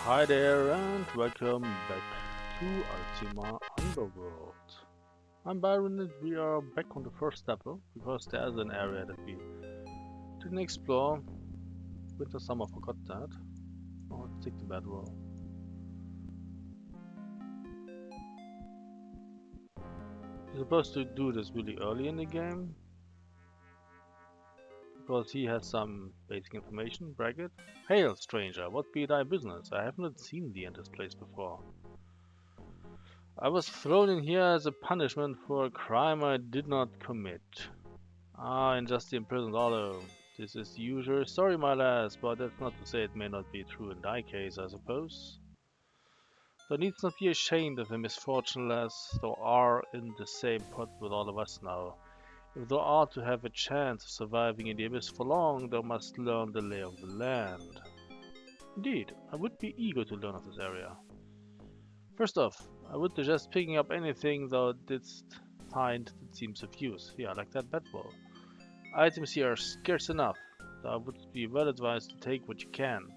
Hi there and welcome back to Ultima Underworld. I'm Byron and we are back on the first level because there's an area that we didn't explore. Winter Summer forgot that. Oh, let's take the bedroll. You're supposed to do this really early in the game because he has some basic information. Bracket. Hail, stranger, what be thy business? I have not seen thee in this place before. I was thrown in here as a punishment for a crime I did not commit. Ah, unjustly imprisoned Otto. This is the usual story, my lass, but that's not to say it may not be true in thy case, I suppose. Thou needst not be ashamed of the misfortune, lass. Thou art in the same pot with all of us now. If thou art to have a chance of surviving in the abyss for long, thou must learn the lay of the land. Indeed, I would be eager to learn of this area. First off, I would suggest picking up anything thou didst find that seems of use. Yeah, like that bedwall. Items here are scarce enough. I would be well advised to take what you can.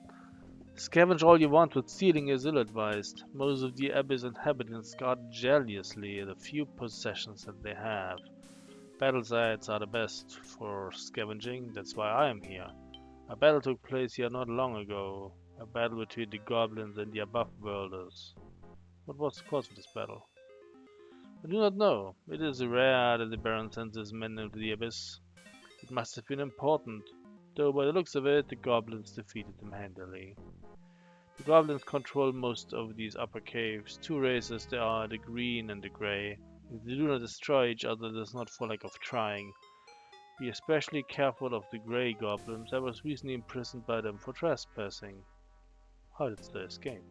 Scavenge all you want, but stealing is ill-advised. Most of the Abyss inhabitants guard jealously the few possessions that they have. Battle sites are the best for scavenging, that's why I am here. A battle took place here not long ago. A battle between the goblins and the above-worlders. What was the cause of this battle? I do not know. It is rare that the Baron sends his men into the Abyss. It must have been important, though by the looks of it, the goblins defeated them handily. The goblins control most of these upper caves. Two races there are, the green and the grey. If they do not destroy each other, it is not for lack of trying. Be especially careful of the grey goblins. I was recently imprisoned by them for trespassing. How did they escape?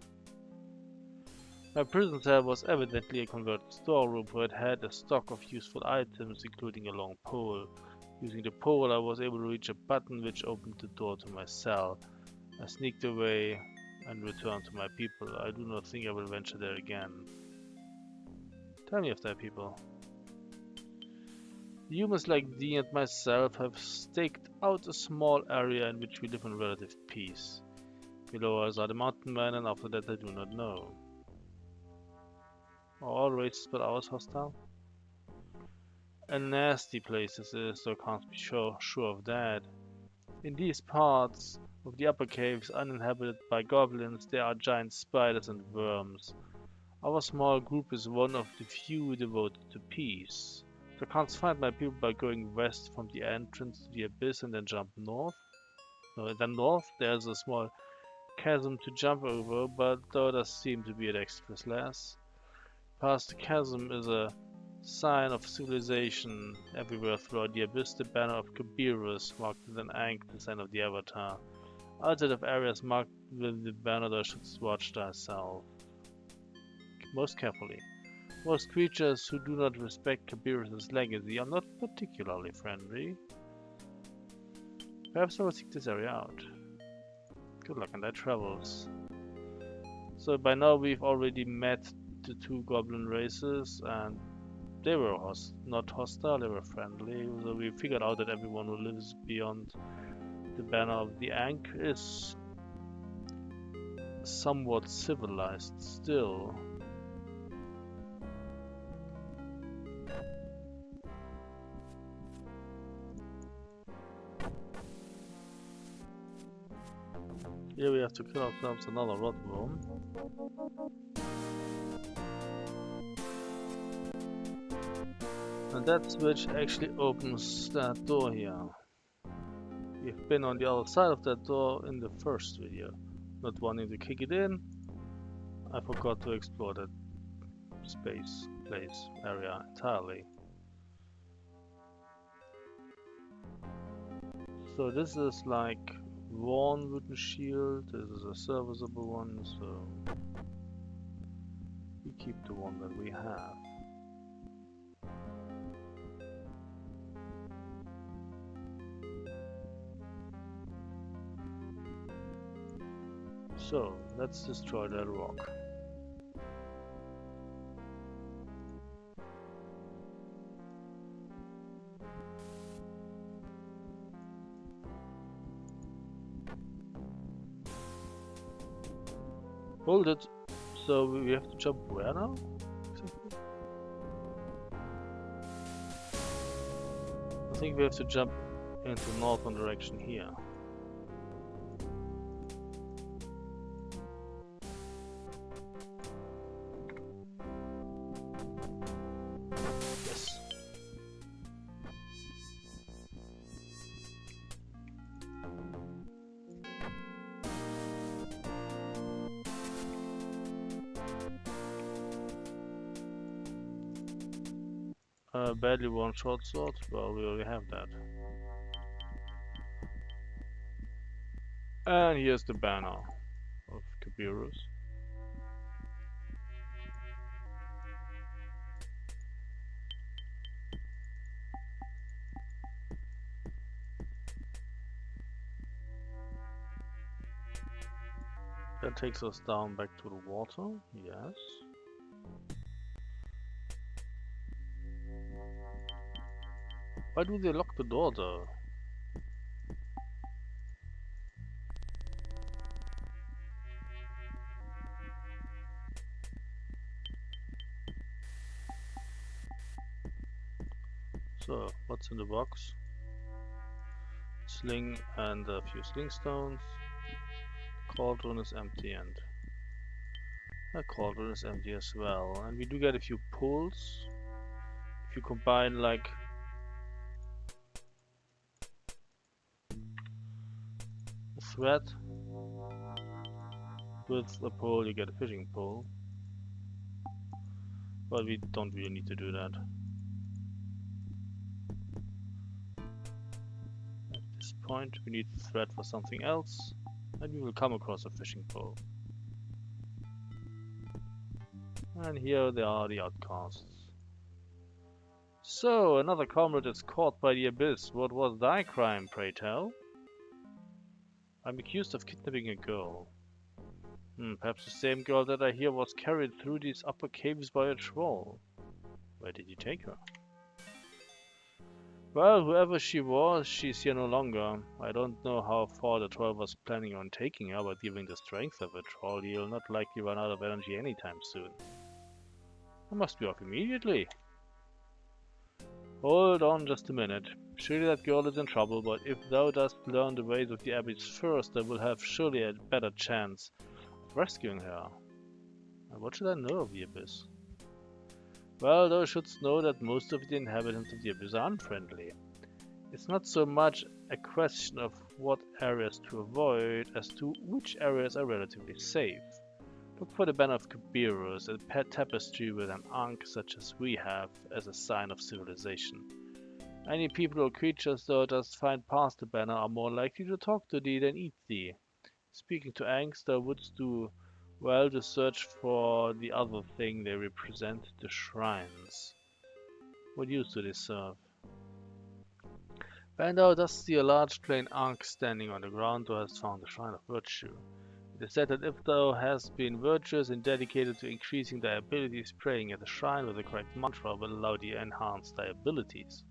My prison cell was evidently a converted storeroom, for it had a stock of useful items, including a long pole. Using the pole, I was able to reach a button which opened the door to my cell. I sneaked away and returned to my people. I do not think I will venture there again. Tell me of their people. Humans like thee and myself have staked out a small area in which we live in relative peace. Below us are the mountain men, and after that I do not know. Are all races but ours hostile? A nasty place this is, so I can't be sure of that. In these parts of the upper caves uninhabited by goblins, there are giant spiders and worms. Our small group is one of the few devoted to peace. So I can't find my people by going west from the entrance to the abyss and then jump north. No, then north there's a small chasm to jump over, but though does seem to be an extra less. Past the chasm is a sign of civilization. Everywhere throughout the abyss, the banner of Kabirus marked with an ankh, the sign of the Avatar. Outside of areas marked with the banner, thou shouldst watch thyself most carefully. Most creatures who do not respect Kabirus' legacy are not particularly friendly. Perhaps I will seek this area out. Good luck on thy travels. So by now we've already met the two goblin races and they were not hostile, they were friendly. So we figured out that everyone who lives beyond the banner of the Ankh is somewhat civilized still. Here we have to kill ourselves another rotworm. And that switch actually opens that door here. We've been on the other side of that door in the first video. Not wanting to kick it in, I forgot to explore that place, area entirely. So this is like worn wooden shield, this is a serviceable one, so we keep the one that we have. So let's destroy that rock. Hold it. So we have to jump where now? Exactly. I think we have to jump into northern direction here. Yes. Badly worn short sword. Well, we already have that. And here's the banner of Kabirus. That takes us down back to the water. Yes. Why do they lock the door though? So, what's in the box? Sling and a few sling stones. Cauldron is empty and the cauldron is empty as well. And we do get a few pulls. If you combine like a thread with a pole, you get a fishing pole. But we don't really need to do that. At this point we need the thread for something else. And we will come across a fishing pole. And here they are, the outcasts. So, another comrade is caught by the abyss. What was thy crime, pray tell? I'm accused of kidnapping a girl. Perhaps the same girl that I hear was carried through these upper caves by a troll. Where did you take her? Well, whoever she was, she's here no longer. I don't know how far the troll was planning on taking her, but given the strength of a troll, he'll not likely run out of energy anytime soon. I must be off immediately. Hold on just a minute. Surely that girl is in trouble, but if thou dost learn the ways of the abyss first, I will have surely a better chance of rescuing her. And what should I know of the abyss? Well, thou shouldst know that most of the inhabitants of the abyss are unfriendly. It's not so much a question of what areas to avoid as to which areas are relatively safe. Look for the banner of Kabirus, a pet tapestry with an ankh such as we have, as a sign of civilization. Any people or creatures thou dost find past the banner are more likely to talk to thee than eat thee. Speaking to ankhs, thou wouldst do well to search for the other thing they represent, the shrines. What use do they serve? When thou dost see a large plain ankh standing on the ground, thou hast found the shrine of virtue. It is said that if thou hast been virtuous and dedicated to increasing thy abilities, praying at the shrine with the correct mantra will allow thee to enhance thy abilities.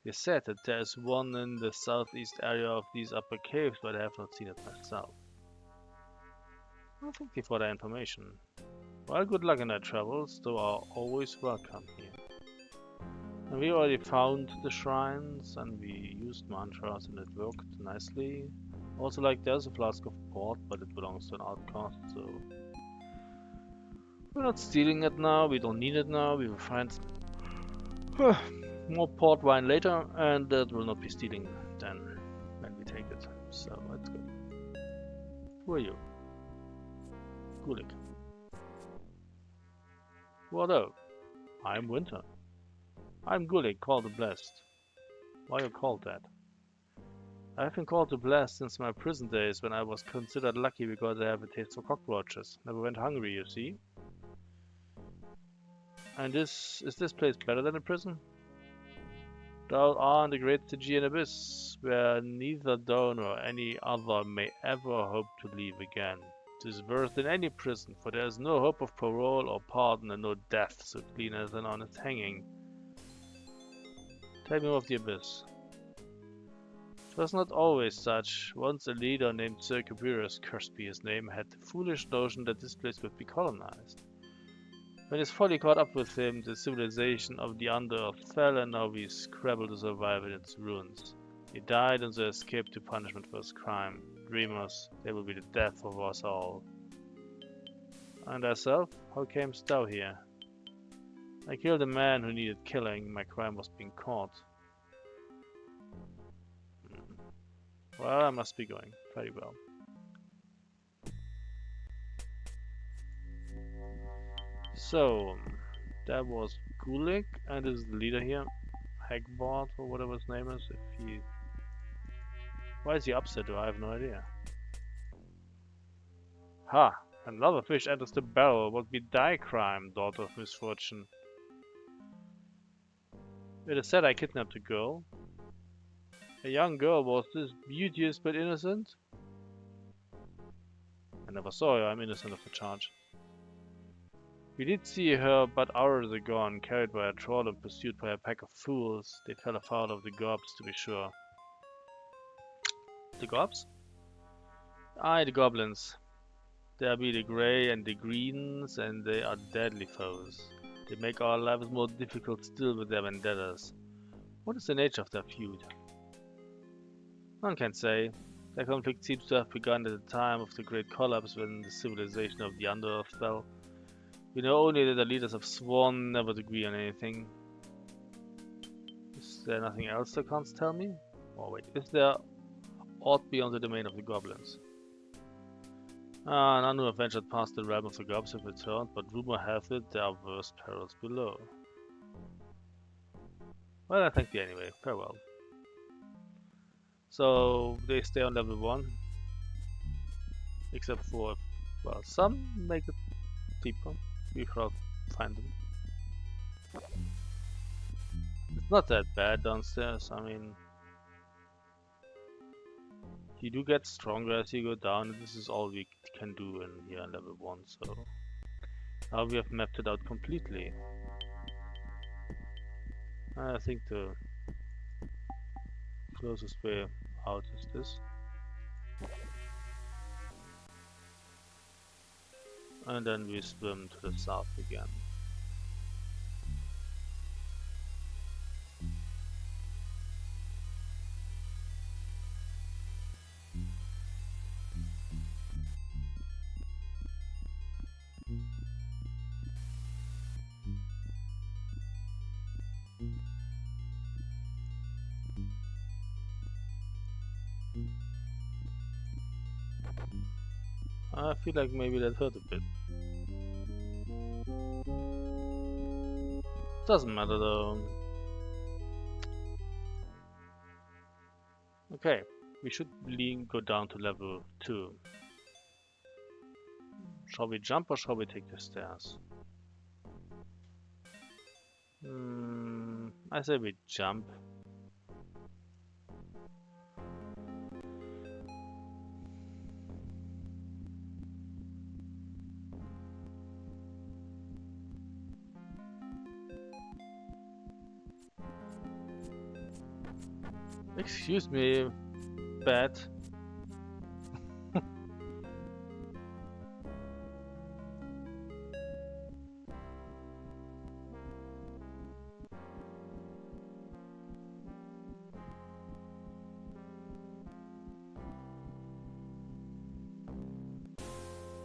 It is said that there is one in the southeast area of these upper caves, but I have not seen it myself. Well, thank you for that information. Well, good luck in thy travels, thou art always welcome here. And we already found the shrines, and we used mantras, and it worked nicely. Also, like, there's a flask of port, but it belongs to an outcast, so we're not stealing it now. We don't need it now. We will find more port wine later, and that will not be stealing then when we take it. So that's good. Who are you? Gulik. What? I'm Winter. I'm Gulik, called the Blessed. Why are you called that? I have been called the Blessed since my prison days, when I was considered lucky because I have a taste for cockroaches. Never went hungry, you see. And is this place better than a prison? Thou art in the great Stygian abyss, where neither thou nor any other may ever hope to leave again. 'Tis worse than any prison, for there is no hope of parole or pardon, and no death so clean as an honest hanging. Tell me of the abyss. was not always such. Once a leader named Sir Cabirus, cursed be his name, had the foolish notion that this place would be colonized. When his folly caught up with him, the civilization of the Underearth fell, and now we scrabble to survive in its ruins. He died and so escaped to punishment for his crime. Dreamers, they will be the death of us all. And thyself, how camest thou here? I killed a man who needed killing. My crime was being caught. Well, I must be going. Very well. So, that was Gulik, and this is the leader here. Hagbard, or whatever his name is. If he... Why is he upset? I have no idea. Ha! Another fish enters the barrel. What be thy crime, daughter of misfortune? It is said I kidnapped a girl. A young girl was this beauteous but innocent? I never saw her. I'm innocent of the charge. We did see her but hours ago, carried by a troll and pursued by a pack of fools. They fell afoul of the gobs, to be sure. The gobs? Aye, the goblins. There be the grey and the greens, and they are deadly foes. They make our lives more difficult still with their vendettas. What is the nature of their feud? None can say. Their conflict seems to have begun at the time of the great collapse when the civilization of the Underearth fell. We know only that the leaders have sworn never to agree on anything. Is there nothing else thou canst tell me? Oh wait, is there aught beyond the domain of the goblins? None who have ventured past the realm of the goblins have returned, but rumor hath it there are worse perils below. Well, I thank thee anyway. Farewell. So they stay on level 1, except for, well, some make it deeper. We shall find them. It's not that bad downstairs. I mean, you do get stronger as you go down. This is all we can do in here on level 1. So now we have mapped it out completely. I think the closest way out is this. And then we swim to the south again. I feel like maybe that hurt a bit. Doesn't matter though. Okay, we should go down to level 2. Shall we jump or shall we take the stairs? I say we jump. Excuse me, bat.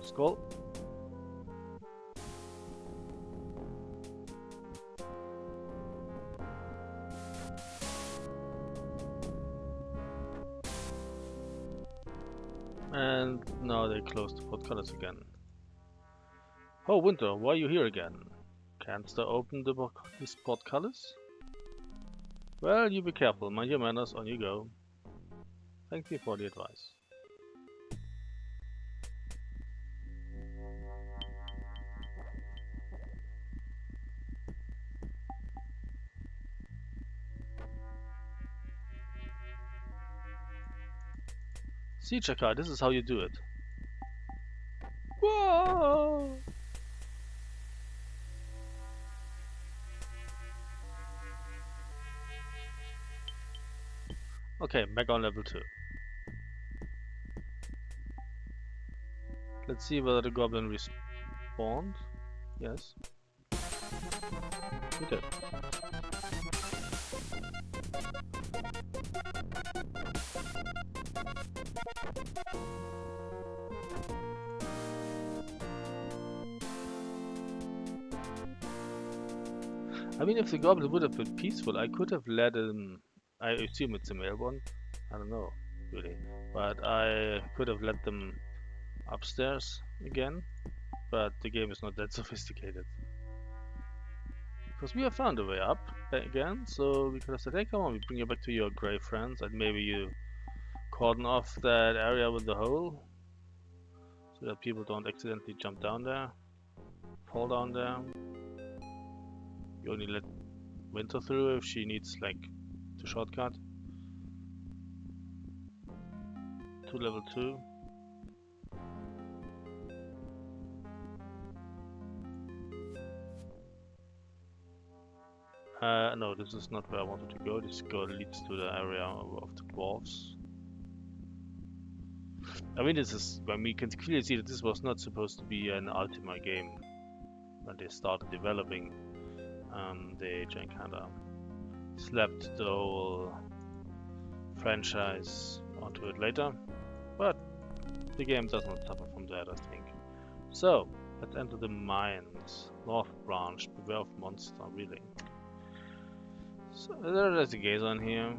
Skull. And now they close the portcullis again. Oh, Winter, why are you here again? Canst thou open this portcullis? Well, you be careful, mind your manners, on you go. Thank you for the advice. See, Chaka, this is how you do it. Whoa! Okay, back on level 2. Let's see whether the goblin respawned. Yes. He did. I mean, if the goblin would have been peaceful, I could have let him. I assume it's a male one. I don't know, really. But I could have let them upstairs again. But the game is not that sophisticated. Because we have found a way up again, so we could have said, hey, come on, we bring you back to your grey friends, and maybe you cordon off that area with the hole, so that people don't accidentally jump down there, fall down there. You only let Winter through if she needs, like, to shortcut to level 2. No, this is not where I wanted to go. This leads to the area of the dwarves. I mean, we can clearly see that this was not supposed to be an Ultima game when they started developing. They kind of slapped the whole franchise onto it later, but the game does not suffer from that, I think. So, let's enter the mines. North branch, beware of monster, really. So, there's a gaze on here.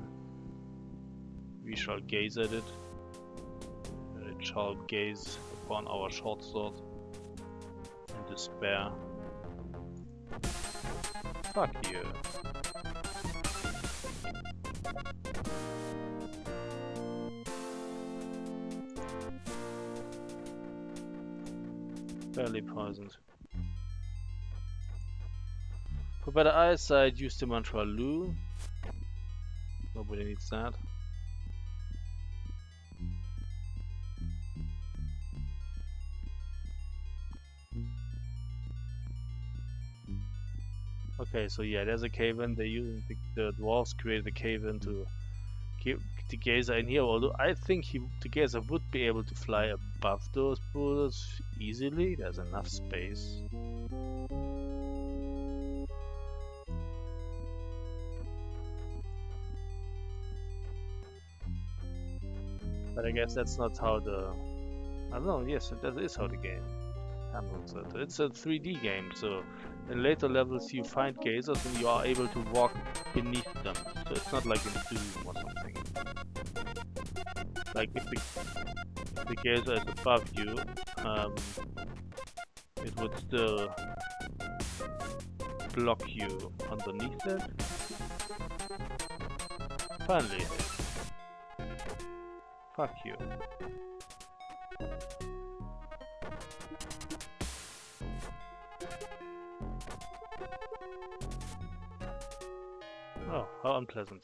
We shall gaze at it. It shall gaze upon our short sword in despair. Fuck you. Barely poisoned. For better eyesight, use the mantra Lu. Nobody needs that. Okay, so yeah, there's a cave-in. They're using the dwarves created a cave-in to keep the gazer in here. Although I think the gazer would be able to fly above those boulders easily. There's enough space. But I guess that's not how I don't know. Yes, that is how the game handles it. It's a 3D game, so in later levels you find gazers and you are able to walk beneath them. So it's not like in Doom or something. Like if the gazer is above you, it would still block you underneath it. Finally. Fuck you. Oh, how unpleasant.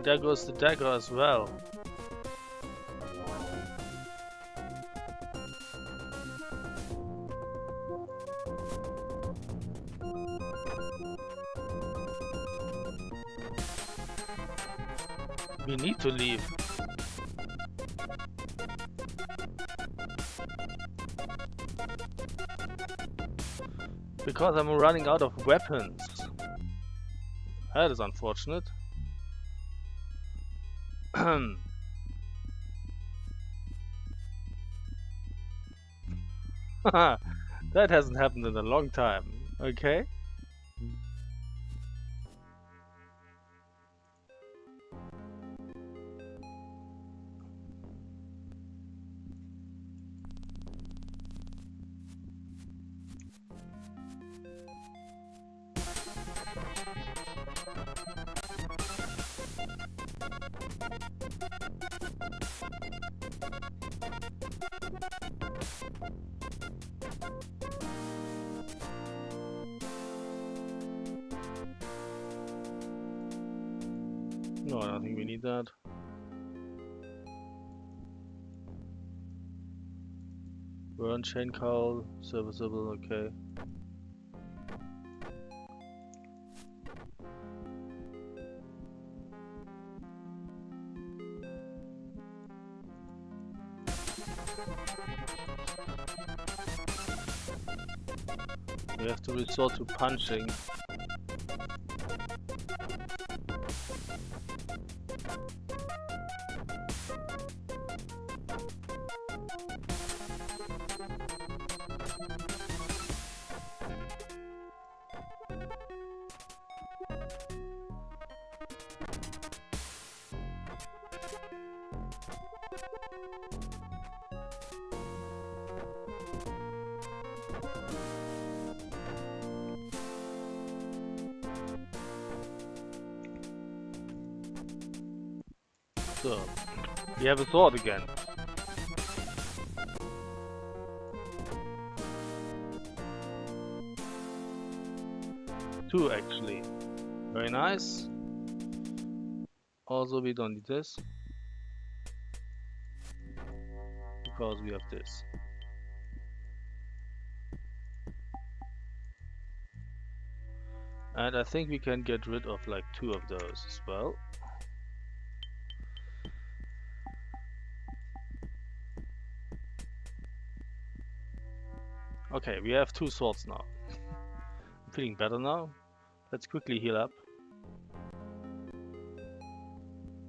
And there goes the dagger as well. We need to leave. Because I'm running out of weapons. That is unfortunate. That hasn't happened in a long time. Okay. No, I don't think we need that. Burn, chain cowl, serviceable, okay. We have to resort to punching. So, we have a sword again. Two actually. Very nice. Also, we don't need this. Because we have this. And I think we can get rid of like two of those as well. Okay, we have two swords now. I'm feeling better now. Let's quickly heal up.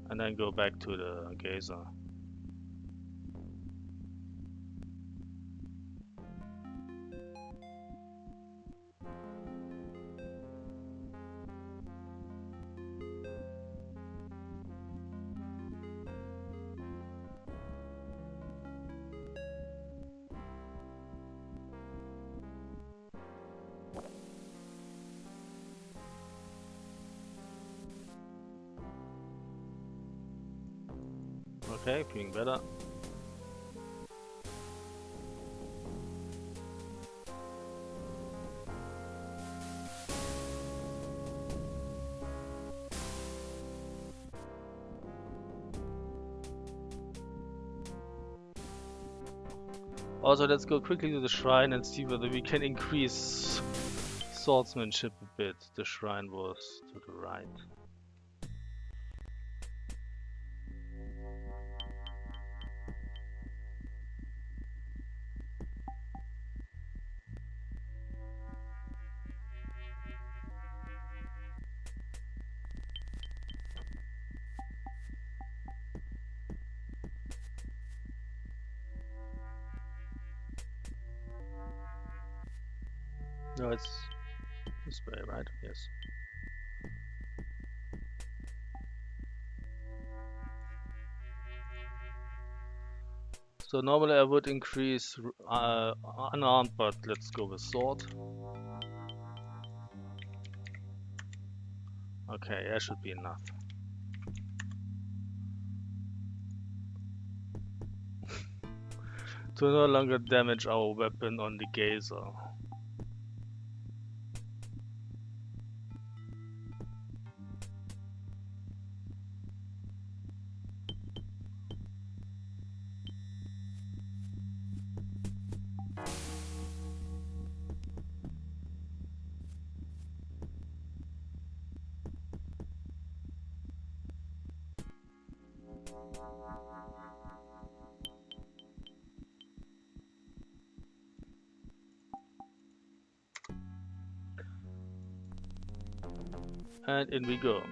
And then go back to the gazer. Okay, feeling better. Also, let's go quickly to the shrine and see whether we can increase swordsmanship a bit. The shrine was to the right. No, it's this way, right? Yes. So normally I would increase unarmed, but let's go with sword. Okay, that should be enough. To no longer damage our weapon on the gazer. And in we go.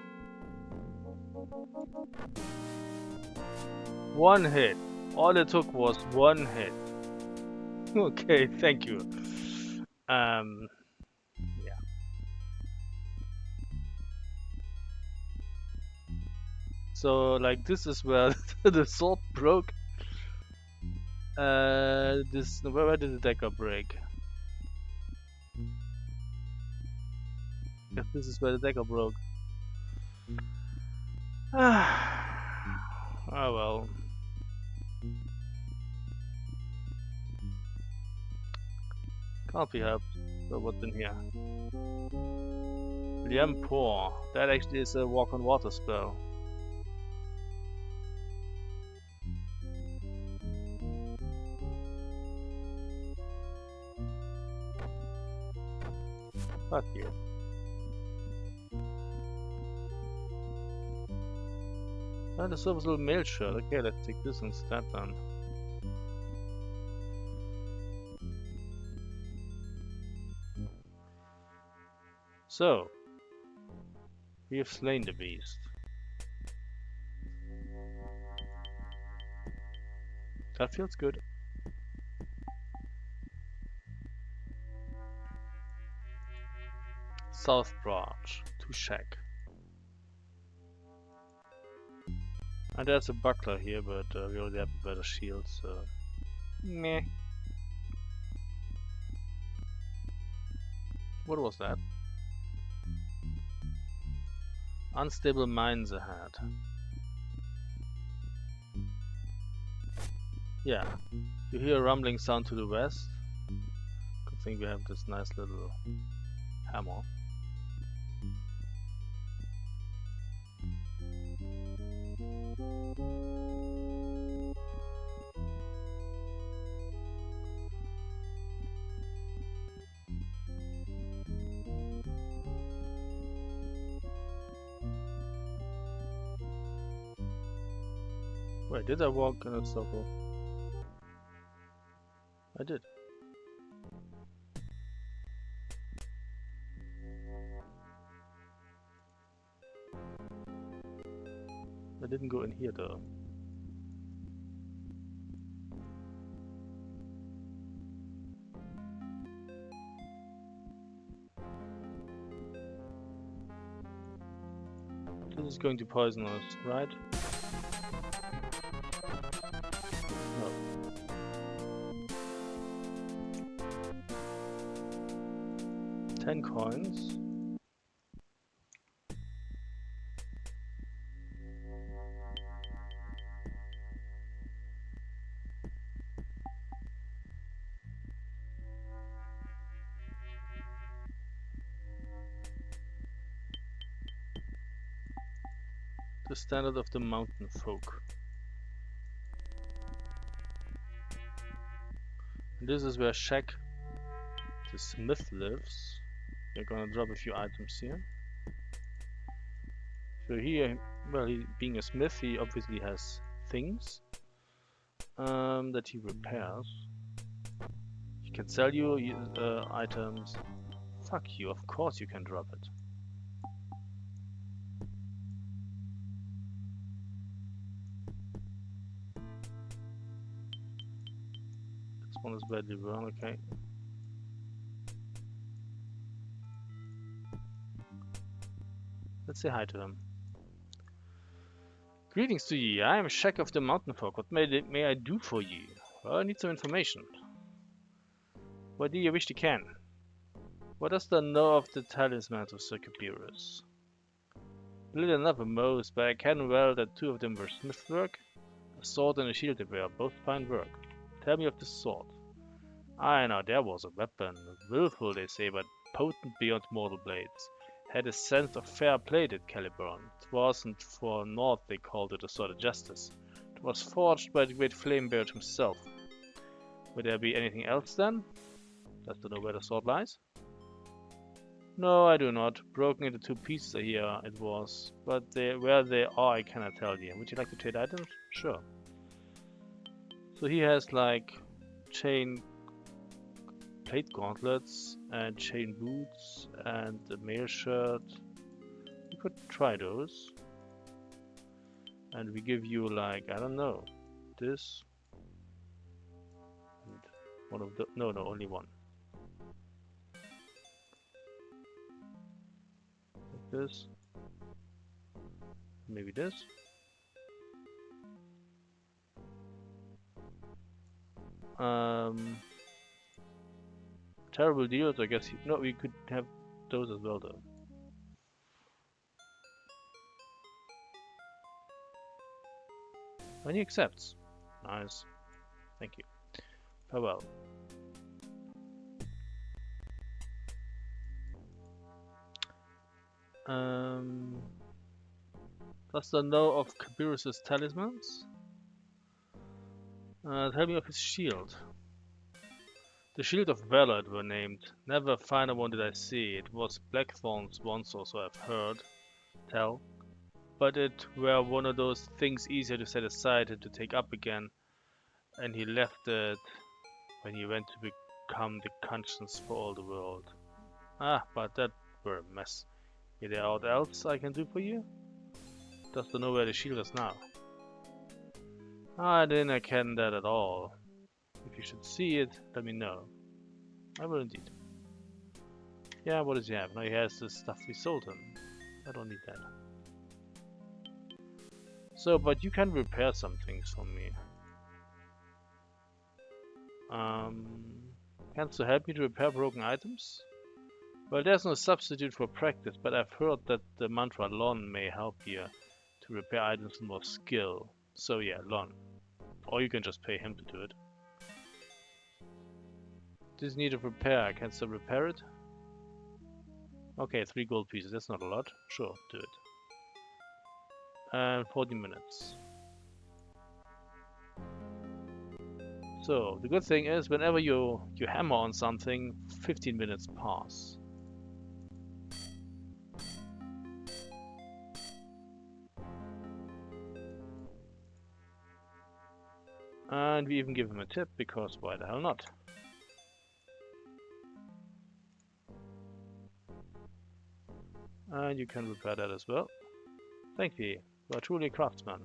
One hit. All it took was one hit. Okay, thank you. Yeah. So like this is where the sword broke. Where did the dagger break? Yes, this is where the dagger broke. Oh well. Can't be helped. So what's in here? Liam Pour. That actually is a walk on water spell. Fuck you. Oh, the service little mail shirt. Okay, let's take this instead then. So, we have slain the beast. That feels good. South Branch to check. And there's a buckler here, but we already have a better shield, so... Meh. What was that? Unstable mines ahead. Yeah. You hear a rumbling sound to the west. Good thing we have this nice little hammer. Wait, did I walk in a circle? I did. I didn't go in here though. This is going to poison us, right? No. $10 coins. The standard of the mountain folk. And this is where Shaq, the smith, lives. We're gonna drop a few items here. So here, well, he, being a smith, he obviously has things that he repairs. He can sell you items. Fuck you, of course you can drop it. This one is badly burned, okay. Let's say hi to him. Greetings to ye, I am Shaq of the Mountain Folk. What may I do for ye? Well, I need some information. What do you wish to can? What does thou know of the talismans of Sir Kabirus? Little enough at most, but I can well that 2 of them were smith's work. A sword and a shield they were, both fine work. Tell me of the sword. Aye, now there was a weapon, willful they say, but potent beyond mortal blades. Had a sense of fair play did Caliburn. 'Twasn't for naught they called it a sword of justice. 'Twas forged by the great Flamebeard himself. Would there be anything else then? Does to know where the sword lies? No, I do not. Broken into 2 pieces here it was. But where they are I cannot tell you. Would you like to trade items? Sure. So he has like chain plate gauntlets and chain boots and a mail shirt. You could try those. And we give you like, I don't know, this. And one of the, no, only one. Like this. Maybe this. Terrible deals, I guess. No, we could have those as well though. And he accepts. Nice. Thank you. Farewell. Does the know of Kabirus' talismans? Tell me of his shield. The Shield of Valor it were named. Never finer one did I see. It was Blackthorn's once, or so I've heard tell. But it were one of those things easier to set aside and to take up again. And he left it when he went to become the conscience for all the world. Ah, but that were a mess. Is there aught else I can do for you? Does to know where the shield is now? I didn't ken that at all. If you should see it, let me know. I will indeed. Yeah, what does he have? Now he has the stuff we sold him. I don't need that. So, but you can repair some things for me. Canst you help me to repair broken items? Well, there's no substitute for practice, but I've heard that the mantra Lon may help you to repair items with more skill. So yeah, Lon. Or you can just pay him to do it. This need of repair. Can still repair it? Okay, 3 gold pieces. That's not a lot. Sure, do it. And 40 minutes. So the good thing is, whenever you hammer on something, 15 minutes pass. And we even give him a tip, because why the hell not? And you can repair that as well. Thank you. You are truly a craftsman.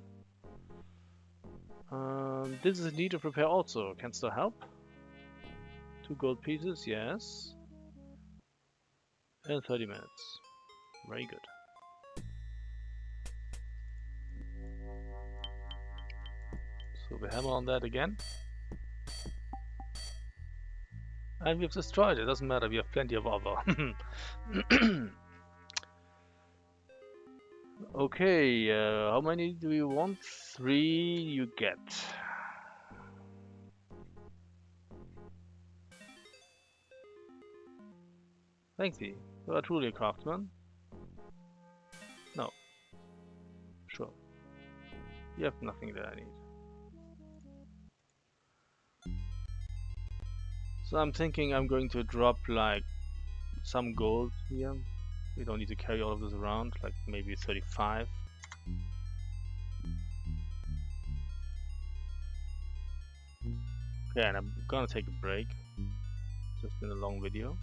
This is in need of repair also. Can still help? 2 gold pieces, yes. And 30 minutes. Very good. So we hammer on that again. And we've destroyed it. Doesn't matter, we have plenty of other. Okay, how many do you want? 3 you get. Thank you. You are truly a craftsman. No. Sure. You have nothing that I need. So I'm thinking I'm going to drop like some gold here. We don't need to carry all of this around, like maybe 35. Okay, and I'm gonna take a break. Just been a long video.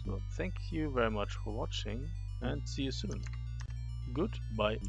So thank you very much for watching and see you soon. Goodbye.